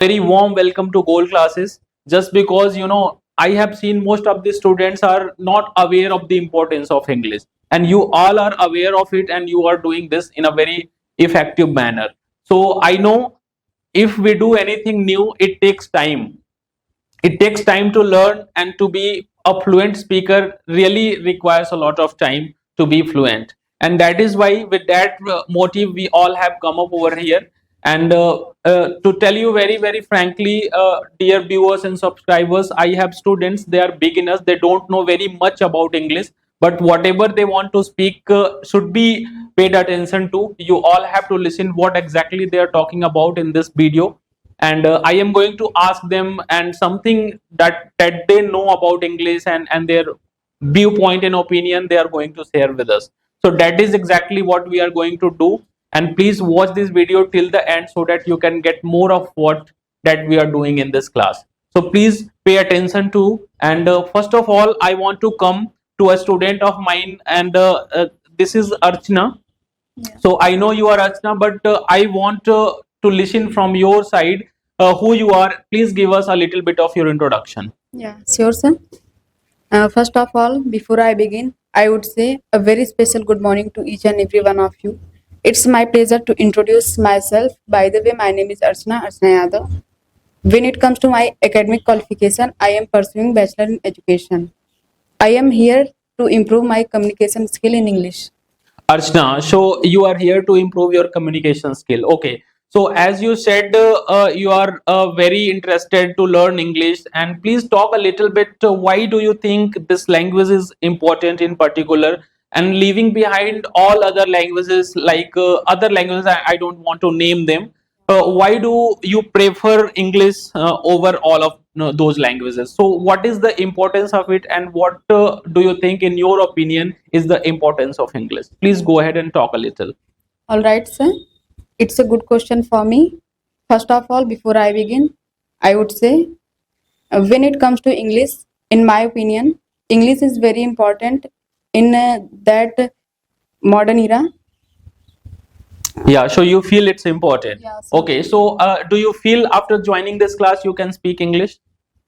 very warm welcome to Gold classes. Just because I have seen most of the students are not aware of the importance of English, and you all are aware of it, and you are doing this in a very effective manner. So I know if we do anything new, it takes time. It takes time to learn, and to be a fluent speaker really requires a lot of time to be fluent. And that is why, with that motive, we all have come up over here. And to tell you very, very frankly, dear viewers and subscribers, I have students, they are beginners, they don't know very much about English, but whatever they want to speak should be paid attention to. You all have to listen what exactly they are talking about in this video, and I am going to ask them and something that they know about English, and their viewpoint and opinion they are going to share with us. So that is exactly what we are going to do, and please watch this video till the end so that you can get more of what that we are doing in this class. So please pay attention to. And first of all, I want to come to a student of mine, and this is Archna. So I know you are Archna, but I want to listen from your side who you are. Please give us a little bit of your introduction. Yeah, sure, sir. First of all, before I begin, I would say a very special good morning to each and every one of you. It's my pleasure to introduce myself. By the way, my name is Archna Yadav. When it comes to my academic qualification, I am pursuing Bachelor in Education. I am here to improve my communication skill in English. Archna, so you are here to improve your communication skill. Okay. So as you said, you are very interested to learn English, and please talk a little bit. Why do you think this language is important in particular, and leaving behind all other languages, like other languages, I don't want to name them. Why do you prefer English over all of those languages? So what is the importance of it, and what do you think, in your opinion, is the importance of English? Please go ahead and talk a little. All right, sir. It's a good question for me. First of all, before I begin, I would say when it comes to English, in my opinion, English is very important in that modern era. Yeah, so you feel it's important. Yeah, okay, so do you feel after joining this class you can speak English?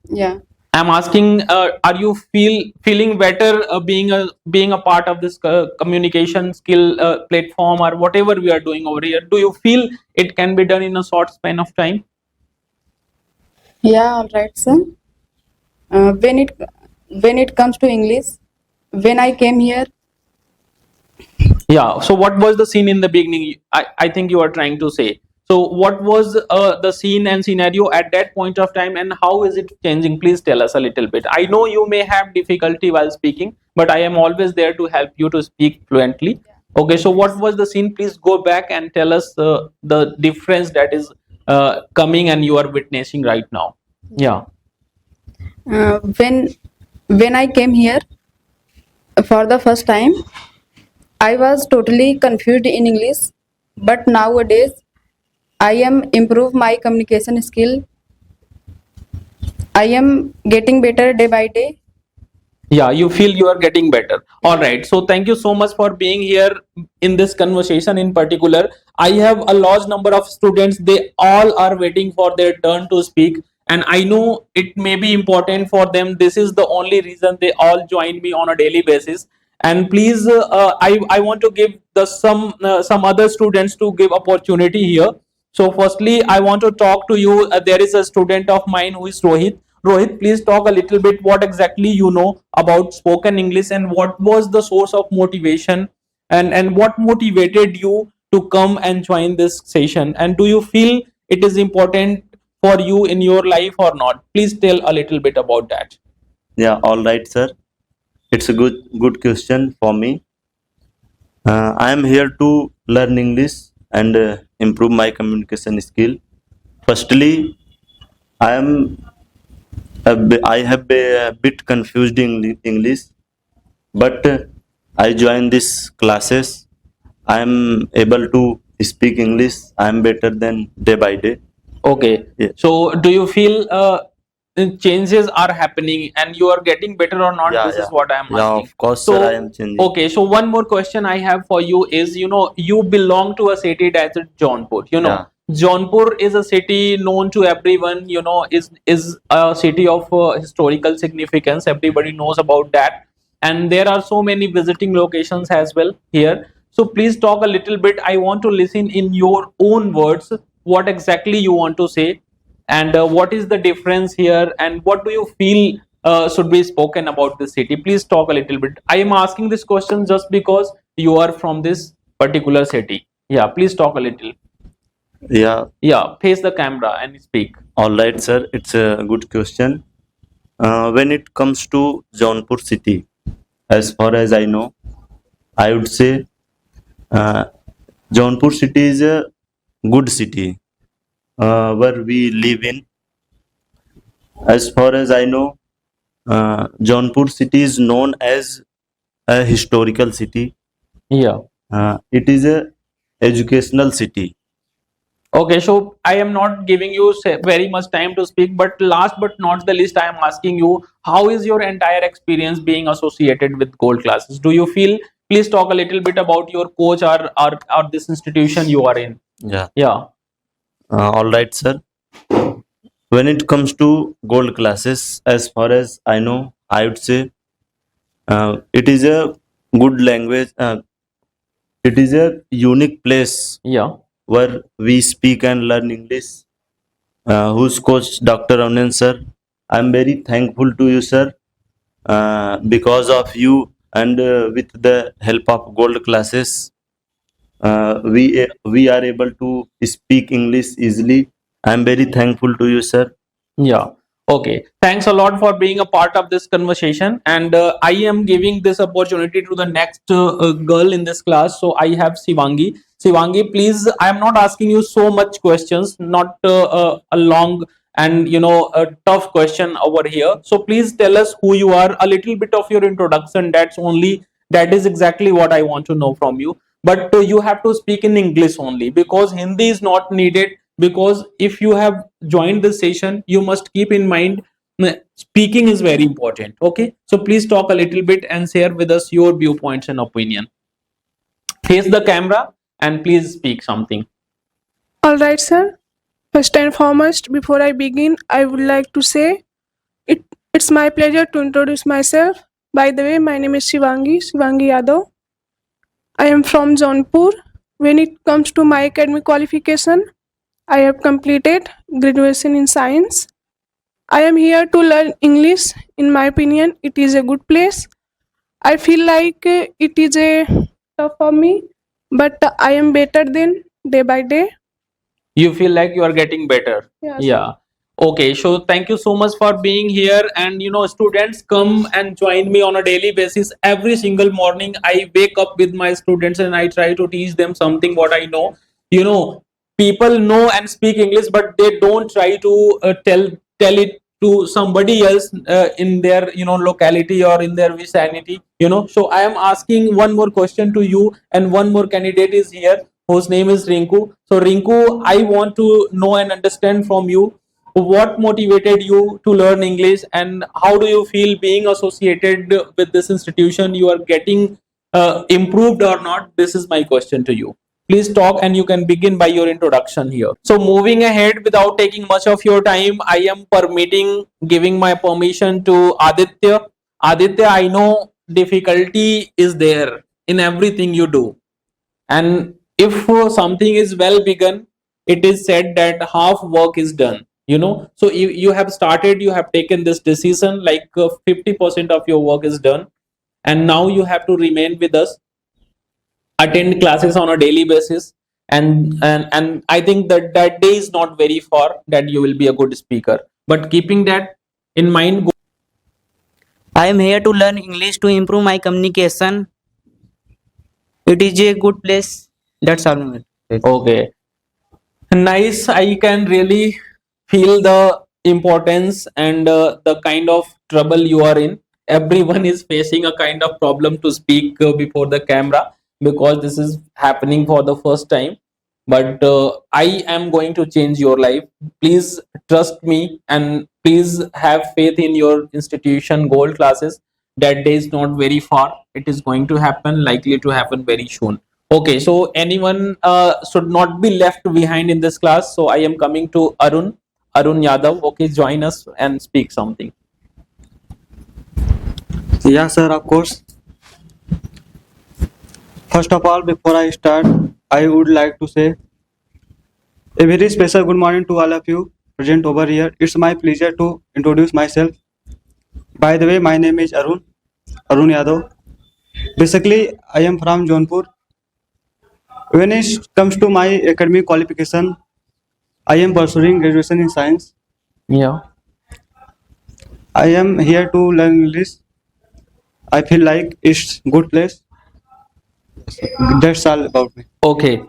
Yeah. I'm asking, are you feeling better being a part of this communication skill platform, or whatever we are doing over here? Do you feel it can be done in a short span of time? Yeah, all right, sir. When it comes to English, when I came here. Yeah. So what was the scene in the beginning? I think you are trying to say. So what was the scene and scenario at that point of time, and how is it changing? Please tell us a little bit. I know you may have difficulty while speaking, but I am always there to help you to speak fluently. Okay, so what was the scene? Please go back and tell us the difference that is coming and you are witnessing right now. Yeah. When I came here for the first time, I was totally confused in English, but nowadays I am improve my communication skill. I am getting better day by day. Yeah, you feel you are getting better. All right. So thank you so much for being here in this conversation. In particular, I have a large number of students. They all are waiting for their turn to speak, and I know it may be important for them. This is the only reason they all join me on a daily basis. And please, I want to give some other students to give opportunity here. So firstly, I want to talk to you. There is a student of mine who is Rohit. Rohit, please talk a little bit what exactly you know about spoken English, and what was the source of motivation, and what motivated you to come and join this session, and do you feel it is important for you in your life or not? Please tell a little bit about that. Yeah, all right, sir. It's a good question for me. I am here to learn English and improve my communication skill. Firstly, I have been a bit confused in English, but I join these classes. I am able to speak English. I am better than day by day. Okay. Yeah. So do you feel changes are happening and you are getting better or not? This is what I am asking. Yeah, of course, So, sir, I am changing. okay, so one more question I have for you is, you belong to a city that's at Jaunpur, Yeah. Jaunpur is a city known to everyone, is a city of historical significance. Everybody knows about that. And there are so many visiting locations as well here. So please talk a little bit. I want to listen in your own words what exactly you want to say, and what is the difference here, and what do you feel should be spoken about this city. Please talk a little bit. I am asking this question just because you are from this particular city. Yeah, please talk a little. Yeah, Yeah, face the camera and speak. all right, sir. It's a good question. When it comes to Jaunpur city, as far as I know, I would say uh, Jaunpur city is a good city where we live in. As far as I know, Jaunpur city is known as a historical city. Yeah. It is a educational city. Okay, so I am not giving you very much time to speak, but last but not the least, I am asking you, how is your entire experience being associated with gold classes? Do you feel? Please talk a little bit about your coach, or this institution you are in. Yeah. Yeah. All right, sir. When it comes to gold classes, as far as I know, I would say it is a good language. It is a unique place Yeah. where we speak and learn English. Whose coach, Dr. Awnindra sir. I'm very thankful to you, sir. Because of you and with the help of gold classes, we are able to speak English easily. I'm very thankful to you, sir. Yeah. Okay. Thanks a lot for being a part of this conversation. And I am giving this opportunity to the next girl in this class. So I have Shivangi. Shivangi, please. I am not asking you so much questions, not a long and a tough question over here. So please tell us who you are. A little bit of your introduction. That is exactly what I want to know from you. But you have to speak in English only, because Hindi is not needed. Because if you have joined this session, you must keep in mind, speaking is very important. Okay, so please talk a little bit and share with us your viewpoints and opinion. Face the camera and please speak something. All right, sir. First and foremost, before I begin, I would like to say it's my pleasure to introduce myself. By the way, my name is Shivangi Yadav. I am from Jaunpur. When it comes to my academic qualification, I have completed graduation in science. I am here to learn English. In my opinion, it is a good place. I feel like it is a tough for me, but I am better than day by day. You feel like you are getting better. Yes. Yeah. Okay, so thank you so much for being here. And students come and join me on a daily basis. Every single morning I wake up with my students and I try to teach them something what I know. People know and speak English, but they don't try to tell it to somebody else in their locality or in their vicinity. So I am asking one more question to you, and one more candidate is here whose name is Rinku. So Rinku, I want to know and understand from you, what motivated you to learn English, and how do you feel being associated with this institution? You are getting improved or not? This is my question to you. Please talk, and you can begin by your introduction here. So moving ahead, without taking much of your time, I am giving my permission to Aditya. Aditya, I know difficulty is there in everything you do, and if something is well begun, it is said that half work is done. So you have started, you have taken this decision, like 50% of your work is done, and now you have to remain with us, attend classes on a daily basis, and I think that day is not very far that you will be a good speaker. But keeping that in mind, I am here to learn English to improve my communication. It is a good place. That's all. okay, nice. I can really feel the importance and the kind of trouble you are in. Everyone is facing a kind of problem to speak before the camera, because this is happening for the first time. But I am going to change your life. Please trust me, and please have faith in your institution gold classes. That day is not very far. It is going to happen, likely to happen very soon. Okay, so anyone should not be left behind in this class. So I am coming to Arun Yadav. Okay, join us and speak something. Yeah, sir, of course. First of all, before I start, I would like to say a very special good morning to all of you present over here. It's my pleasure to introduce myself. By the way, my name is Arun Yadav. Basically, I am from Jaunpur. When it comes to my academic qualification, I am pursuing graduation in science. Yeah. I am here to learn English. I feel like it's good place. That's all about me. Okay.